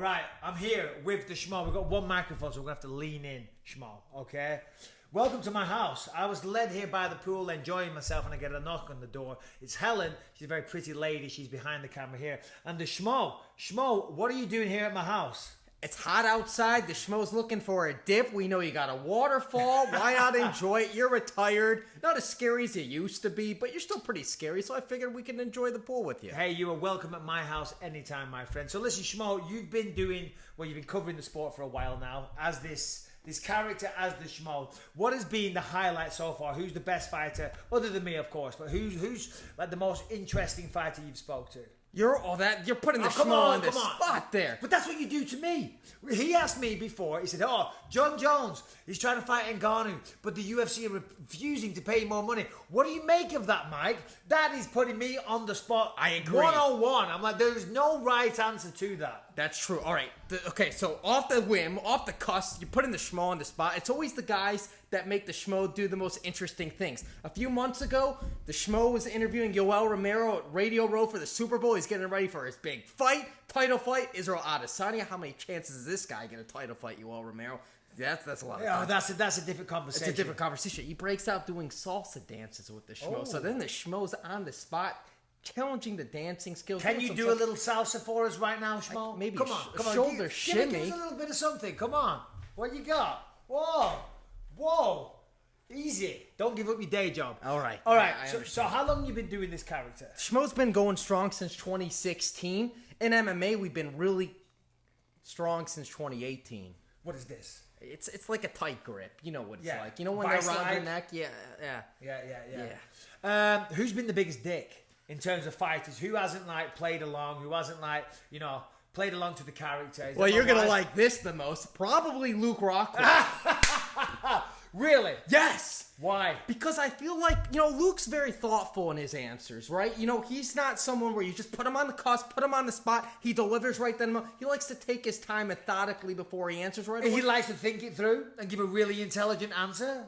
right, I'm here with the Schmo. We've got one microphone, so we're going to have to lean in, Schmo, okay? Welcome to my house. I was led here by the pool, enjoying myself, and I get a knock on the door. It's Helen. She's a very pretty lady. She's behind the camera here. And the Schmo. Schmo, what are you doing here at my house? It's hot outside. The Schmo's looking for a dip. We know you got a waterfall. Why not enjoy it? You're retired. Not as scary as you used to be, but you're still pretty scary, so I figured we can enjoy the pool with you. Hey, you are welcome at my house anytime, my friend. So listen, Schmo, you've been covering the sport for a while now as this character, as the Schmo. What has been the highlight so far? Who's the best fighter, other than me, of course, but who's like the most interesting fighter you've spoke to? You're putting the Schmo on the spot there. But that's what you do to me. He asked me before, he said, John Jones, he's trying to fight Ngannou, but the UFC are refusing to pay more money. What do you make of that, Mike? That is putting me on the spot. I agree. 101. I'm like, there's no right answer to that. That's true. All right. Okay, so off the whim, off the cuss, you're putting the Schmo on the spot. It's always the guys that make the Schmo do the most interesting things. A few months ago, the Schmo was interviewing Yoel Romero at Radio Row for the Super Bowl. He's getting ready for his big title fight. Israel Adesanya. How many chances does this guy get a title fight, Yoel Romero? That's a lot of time. That's a different conversation. It's a different conversation. He breaks out doing salsa dances with the Schmo. So then the Schmo's on the spot, challenging the dancing skills. Can you do a little salsa for us right now, Schmo? Maybe come on. Shoulder shimmy. Give us a little bit of something. Come on. What you got? Whoa. Easy. Don't give up your day job. All right. So how long have you been doing this character? Schmo's been going strong since 2016. In MMA, we've been really strong since 2018. What is this? It's like a tight grip. You know what it's like. You know when they're around your neck? Yeah. Who's been the biggest dick in terms of fighters? Who hasn't played along? Who hasn't played along to the character? Well, you're gonna like this the most. Probably Luke Rockwood. Really? Yes. Why? Because I feel like, Luke's very thoughtful in his answers, right? He's not someone where you just put him on the cusp, put him on the spot, he delivers right then. He likes to take his time methodically before he answers right away. He likes to think it through and give a really intelligent answer.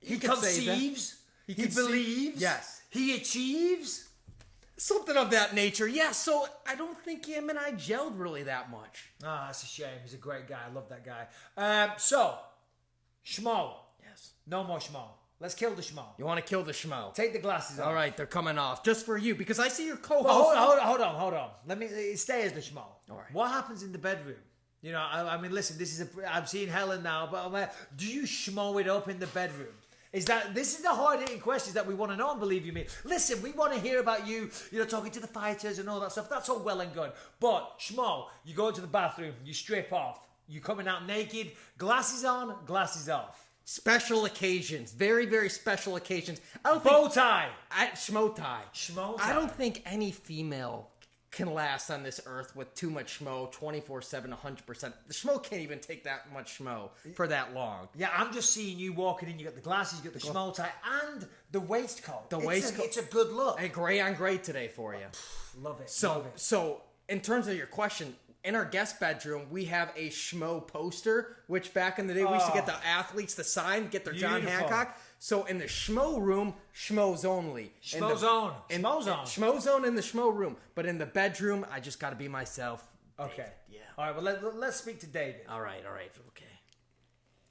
He conceives. He believes. Yes. He achieves. Something of that nature, yes. So I don't think him and I gelled really that much. That's a shame. He's a great guy. I love that guy. So, Schmo. Yes. No more Schmo. Let's kill the Schmo. You want to kill the Schmo? Take the glasses off. All right, they're coming off. Just for you, because I see your co-host. Well, hold on. Let me stay as the Schmo. All right. What happens in the bedroom? I mean, listen, I'm seeing Helen now, but I'm like, do you Schmo it up in the bedroom? This is the hard-hitting questions that we want to know, and believe you me. Listen, we want to hear about you, talking to the fighters and all that stuff. That's all well and good. But, Schmo, you go into the bathroom, you strip off. You coming out naked, glasses on, glasses off. Special occasions. Very, very special occasions. Bow tie. Schmo tie. Schmo tie. I don't think any female can last on this earth with too much Schmo 24/7, 100%. The Schmo can't even take that much Schmo for that long. Yeah, I'm just seeing you walking in. You got the glasses, you got the Schmo tie, and the waistcoat. It's a good look. Hey, gray on gray today for you. Love it. So, in terms of your question, in our guest bedroom, we have a Schmo poster, which back in the day, we used to get the athletes to sign, get their John Hancock. So in the Schmo room, Schmo's only. Schmo zone. Schmo zone in the Schmo room. But in the bedroom, I just got to be myself. Okay. David. Yeah. All right, well, let's speak to David. All right. Okay.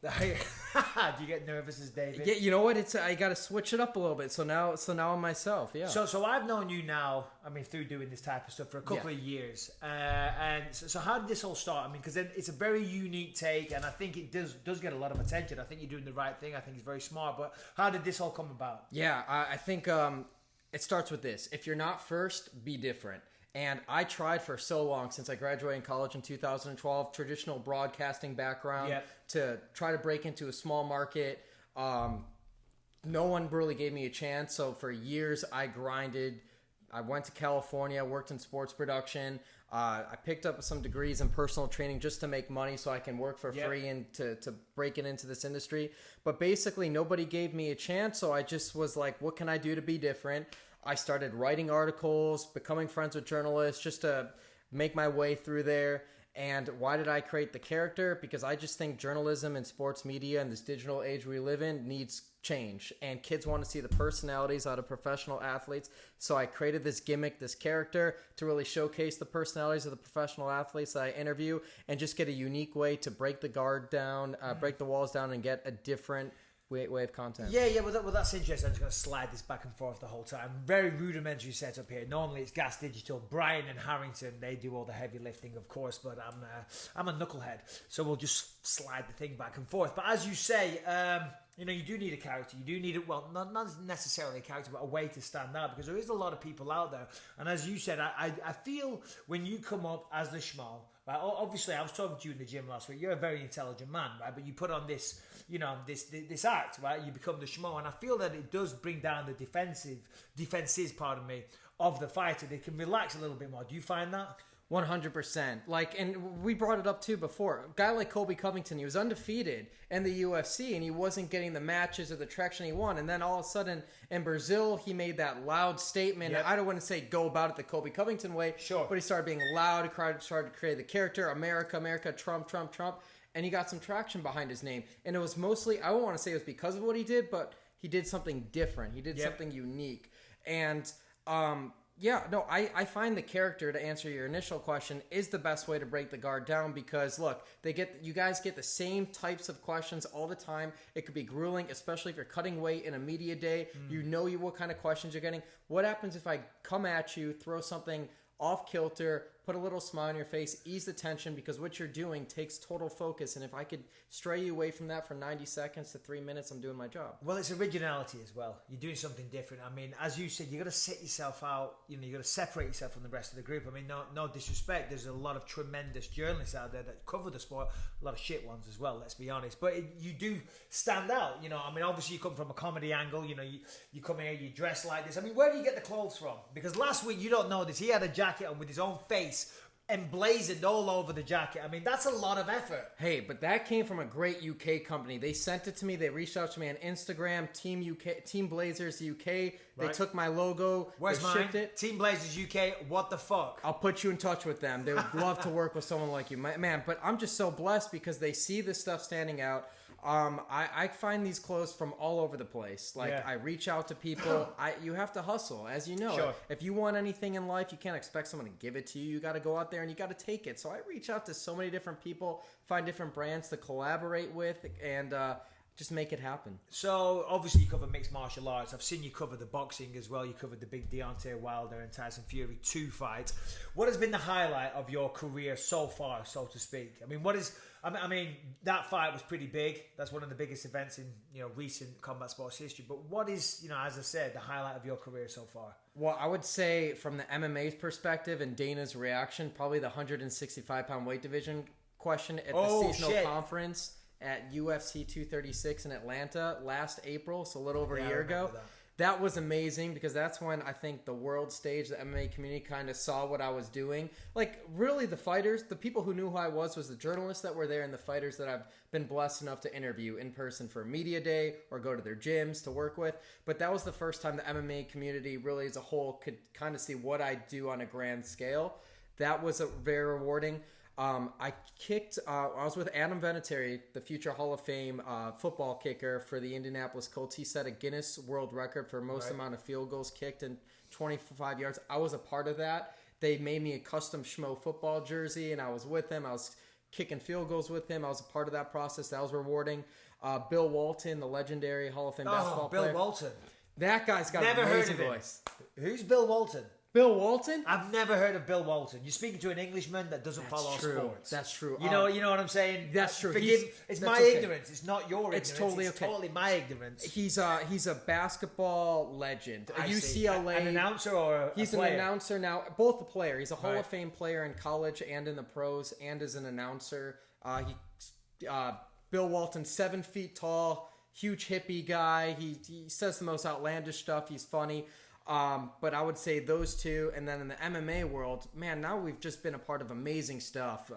Do you get nervous as David? Yeah, you know what? I got to switch it up a little bit. So now I'm myself. Yeah. So I've known you now. I mean, through doing this type of stuff for a couple of years. And so how did this all start? I mean, because it's a very unique take, and I think it does get a lot of attention. I think you're doing the right thing. I think it's very smart. But how did this all come about? Yeah, I think it starts with this: if you're not first, be different. And I tried for so long since I graduated in college in 2012, traditional broadcasting background, to try to break into a small market. No one really gave me a chance. So for years, I grinded. I went to California, worked in sports production. I picked up some degrees in personal training just to make money so I can work for free and to break it into this industry. But basically, nobody gave me a chance. So I just was like, what can I do to be different? I started writing articles, becoming friends with journalists just to make my way through there. And why did I create the character? Because I just think journalism and sports media in this digital age we live in needs change. And kids want to see the personalities out of professional athletes. So I created this gimmick, this character, to really showcase the personalities of the professional athletes that I interview and just get a unique way to break the guard down, break the walls down, and get a different way of content. Yeah, well, that's interesting. I'm just going to slide this back and forth the whole time. Very rudimentary setup here. Normally it's Gas Digital. Brian and Harrington, they do all the heavy lifting, of course, but I'm a knucklehead, so we'll just slide the thing back and forth. But as you say, you do need a character. You do need it. Well, not necessarily a character, but a way to stand out, because there is a lot of people out there. And as you said, I feel when you come up as the Schmo, right? Obviously, I was talking to you in the gym last week. You're a very intelligent man, right? But you put on this, this act, right? You become the Schmo, and I feel that it does bring down the defenses, of the fighter. They can relax a little bit more. Do you find that? 100%. And we brought it up too before. A guy like Colby Covington, he was undefeated in the UFC, and he wasn't getting the matches or the traction he wanted. And then all of a sudden, in Brazil, he made that loud statement. Yep. I don't want to say go about it the Colby Covington way, sure, but he started being loud. He started to create the character, America, Trump. And he got some traction behind his name. And it was mostly, I won't want to say it was because of what he did, but he did something different. He did something unique. And, I find the character, to answer your initial question, is the best way to break the guard down, because look, you guys get the same types of questions all the time. It could be grueling, especially if you're cutting weight in a media day. You know what kind of questions you're getting. What happens if I come at you, throw something off kilter, put a little smile on your face, ease the tension, because what you're doing takes total focus. And if I could stray you away from that for 90 seconds to 3 minutes, I'm doing my job. Well, it's originality as well. You're doing something different. I mean, as you said, you got to set yourself out. You got to separate yourself from the rest of the group. I mean, no disrespect. There's a lot of tremendous journalists out there that cover the sport. A lot of shit ones as well, let's be honest. But you do stand out. I mean, obviously you come from a comedy angle. You come here, you dress like this. I mean, where do you get the clothes from? Because last week, you don't know this, he had a jacket on with his own face emblazoned all over the jacket. I mean, that's a lot of effort. Hey, but that came from a great UK company. They sent it to me. They reached out to me on Instagram, Team Blazers UK. They took my logo. Where's mine? Shipped it. Team Blazers UK. What the fuck? I'll put you in touch with them. They would love to work with someone like you, man. But I'm just so blessed because they see this stuff standing out. I find these clothes from all over the place. I reach out to people. You have to hustle, as you know. Sure. If you want anything in life, you can't expect someone to give it to you. You got to go out there and you got to take it. So I reach out to so many different people, find different brands to collaborate with, and just make it happen. So obviously you cover mixed martial arts. I've seen you cover the boxing as well. You covered the big Deontay Wilder and Tyson Fury 2 fights. What has been the highlight of your career so far, so to speak? I mean, that fight was pretty big. That's one of the biggest events in recent combat sports history. But what is, as I said, the highlight of your career so far? Well, I would say from the MMA's perspective and Dana's reaction, probably the 165-pound weight division question at the seasonal conference at UFC 236 in Atlanta last April, so a little over a year ago. That was amazing because that's when I think the world stage, the MMA community kind of saw what I was doing. Really the fighters, the people who knew who I was the journalists that were there and the fighters that I've been blessed enough to interview in person for a media day or go to their gyms to work with. But that was the first time the MMA community really as a whole could kind of see what I do on a grand scale. That was very rewarding. I was with Adam Vinatieri, the future Hall of Fame football kicker for the Indianapolis Colts. He set a Guinness World Record for most amount of field goals kicked in 25 yards. I was a part of that. They made me a custom Schmo football jersey, and I was with him. I was kicking field goals with him. I was a part of that process. That was rewarding. Bill Walton, the legendary Hall of Fame basketball player. Bill Walton. That guy's got an amazing voice. Who's Bill Walton? Bill Walton? I've never heard of Bill Walton. You're speaking to an Englishman that doesn't follow sports. That's true. You know what I'm saying? That's true. It's my ignorance. It's not your ignorance. It's totally okay. Totally my ignorance. He's a basketball legend. A UCLA. An announcer or he's an announcer now. Both a player. He's a Hall of Fame player in college and in the pros, and as an announcer. Bill Walton, 7 feet tall, huge hippie guy. He says the most outlandish stuff. He's funny. But I would say those two, and then in the MMA world, man, now we've just been a part of amazing stuff.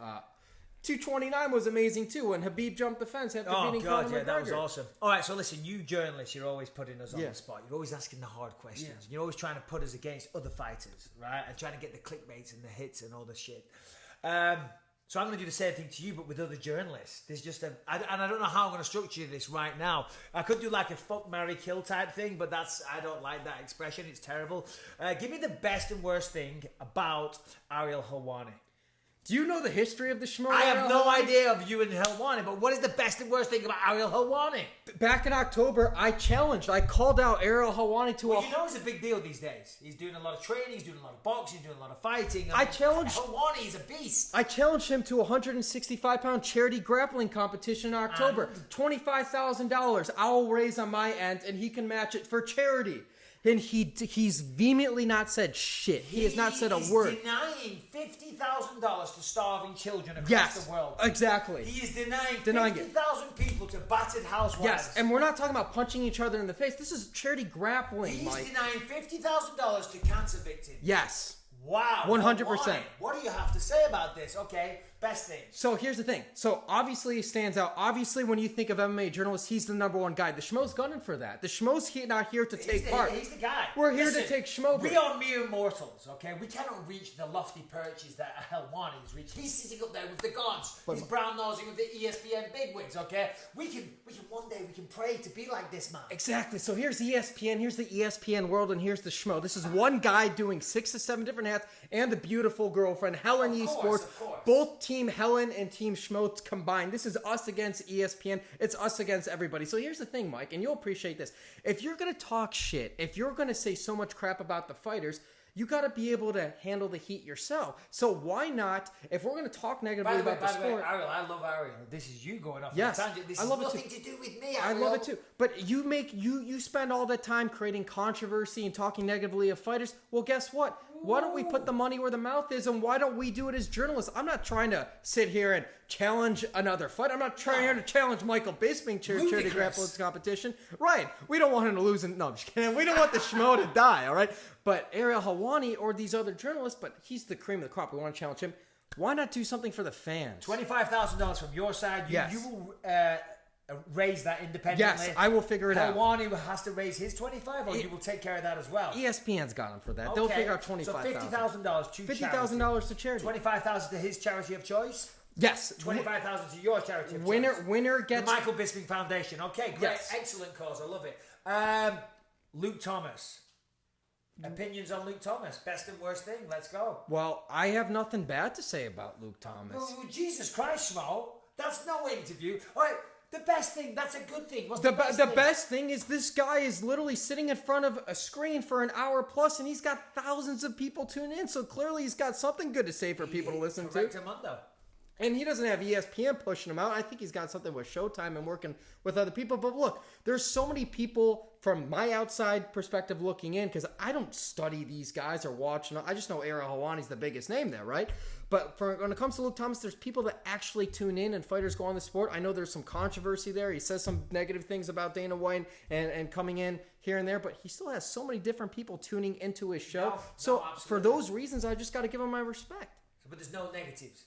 229 was amazing too, when Habib jumped the fence after beating Conor McGregor. That was awesome. All right, so listen, you journalists, you're always putting us on the spot. You're always asking the hard questions. Yeah. You're always trying to put us against other fighters, right? And trying to get the clickbaits and the hits and all the shit. So I'm going to do the same thing to you, but with other journalists. There's just and I don't know how I'm going to structure this right now. I could do like a fuck, marry, kill type thing, but I don't like that expression. It's terrible. Give me the best and worst thing about Ariel Helwani. Do you know the history of the Schmo? I have no idea of you and Helwani, but what is the best and worst thing about Ariel Helwani? Back in October, I called out Ariel Helwani to you know it's a big deal these days. He's doing a lot of training, he's doing a lot of boxing, he's doing a lot of fighting. Helwani is a beast. I challenged him to a 165-pound charity grappling competition in October. $25,000 I'll raise on my end, and he can match it for charity. And he's vehemently not said shit. He has not said a word. He is denying $50,000 to starving children across the world. Exactly. He is denying 50,000 people to battered housewives. Yes, and we're not talking about punching each other in the face. This is charity grappling, He's denying $50,000 to cancer victims. Yes. Wow. 100%. What do you have to say about this? Okay, best thing. So here's the thing. So obviously he stands out. Obviously when you think of MMA journalists, he's the number one guy. The Schmo's gunning for that. The Schmo's not here to take part. He's the guy. We're here to take Schmo. We are mere mortals, okay? We cannot reach the lofty perches that Helwani has reached. He's sitting up there with the gods. He's brown nosing with the ESPN bigwigs, okay? We can one day we can pray to be like this man. Exactly. So here's ESPN, here's the ESPN world, and here's the Schmo. This is one guy doing 6 to 7 different hats, and the beautiful girlfriend, Helen Esports. Both Team Helen and Team Schmo combined. This is us against ESPN. It's us against everybody. So here's the thing, Mike, and you'll appreciate this. If you're going to talk shit, if you're going to say so much crap about the fighters, you got to be able to handle the heat yourself. So why not, if we're going to talk negatively about the sport... Ariel, I love Ariel. This is you going off on a tangent. This has nothing to do with me, Ariel. I love it too. But you spend all that time creating controversy and talking negatively of fighters. Well, guess what? Why don't we put the money where the mouth is, and why don't we do it as journalists? I'm not trying to sit here and challenge another fight. I'm not trying to challenge Michael Bisping charity grappling competition. Right. We don't want him to lose. No, I'm just kidding. We don't want the Schmo to die, all right? But Ariel Helwani or these other journalists, but he's the cream of the crop. We want to challenge him. Why not do something for the fans? $25,000 from your side. You will... raise that independently. Yes, I will figure it out. Helwani has to raise his 25, or you will take care of that as well. ESPN's got him for that. Okay. They'll figure out $25,000. So $50,000 to $50,000 to charity. $25,000 to his charity of choice. Yes. $25,000 to your charity of choice. Winner gets the Michael Bisping Foundation. Okay, great, excellent cause. I love it. Luke Thomas. Opinions on Luke Thomas. Best and worst thing. Let's go. Well, I have nothing bad to say about Luke Thomas. Oh, Jesus Christ, Schmo. That's no interview. All right. The best thing, that's a good thing. What's the best thing is this guy is literally sitting in front of a screen for an hour plus, and he's got thousands of people tuning in. So clearly he's got something good to say for people to listen to. And he doesn't have ESPN pushing him out. I think he's got something with Showtime and working with other people. But look, there's so many people from my outside perspective looking in, because I don't study these guys or watch. I just know Ariel Helwani's the biggest name there, right? But when it comes to Luke Thomas, there's people that actually tune in and fighters go on the sport. I know there's some controversy there. He says some negative things about Dana White and coming in here and there, but he still has so many different people tuning into his show. For those reasons, I just got to give him my respect. But there's no negatives.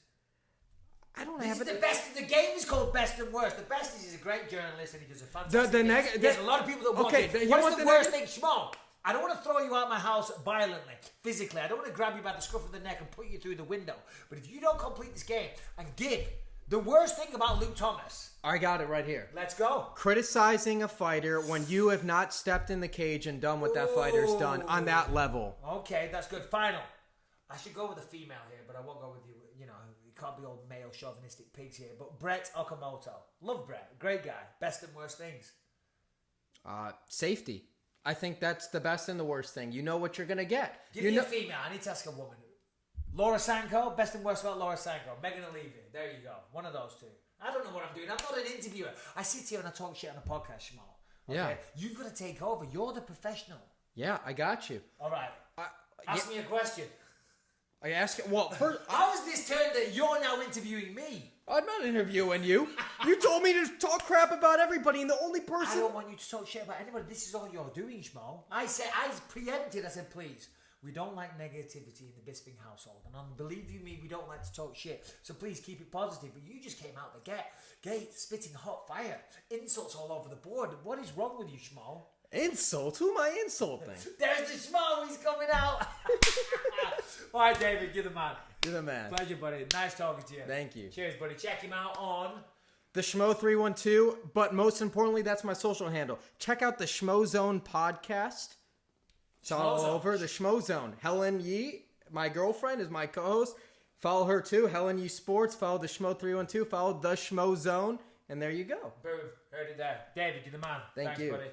I don't have it. The best. The game is called Best and Worst. The best is he's a great journalist and he does a fantastic. There's a lot of people that want it. What's the worst thing, Schmo? I don't want to throw you out my house violently, physically. I don't want to grab you by the scruff of the neck and put you through the window. But if you don't complete this game and give the worst thing about Luke Thomas. I got it right here. Let's go. Criticizing a fighter when you have not stepped in the cage and done what that fighter's done on that level. Okay, that's good. Final. I should go with a female here, but I won't go with you. You know, you can't be old male chauvinistic pigs here. But Brett Okamoto. Love Brett. Great guy. Best and worst things. Safety. I think that's the best and the worst thing. You know what you're going to get. Give me a female. I need to ask a woman. Laura Sanko. Best and worst about Laura Sanko. Megan Levy. There you go. One of those two. I don't know what I'm doing. I'm not an interviewer. I sit here and I talk shit on a podcast, Schmo. Okay? Yeah. You've got to take over. You're the professional. Yeah, I got you. All right. Ask me a question. I ask it. Well, first, how is this turned that you're now interviewing me? I'm not interviewing you. You told me to talk crap about everybody, and the only person... I don't want you to talk shit about anybody. This is all you're doing, Schmo. I preempted. I said, please, we don't like negativity in the Bisping household. And believe you me, we don't like to talk shit. So please keep it positive. But you just came out the gate spitting hot fire. Insults all over the board. What is wrong with you, Schmo? Insult? Who am I insulting? There's the Schmo. He's coming out. All right, David, you're the man. You're the man. Pleasure, buddy. Nice talking to you. Thank you. Cheers, buddy. Check him out on the Schmo 312, but most importantly, that's my social handle. Check out the Schmo Zone podcast. It's all over the Schmo Zone. Helen Yee, my girlfriend, is my co-host. Follow her too. Helen Yee Sports. Follow the Schmo 312. Follow the Schmo Zone, and there you go. Boom. Heard it there. David, you're the man. Thanks, you. Buddy.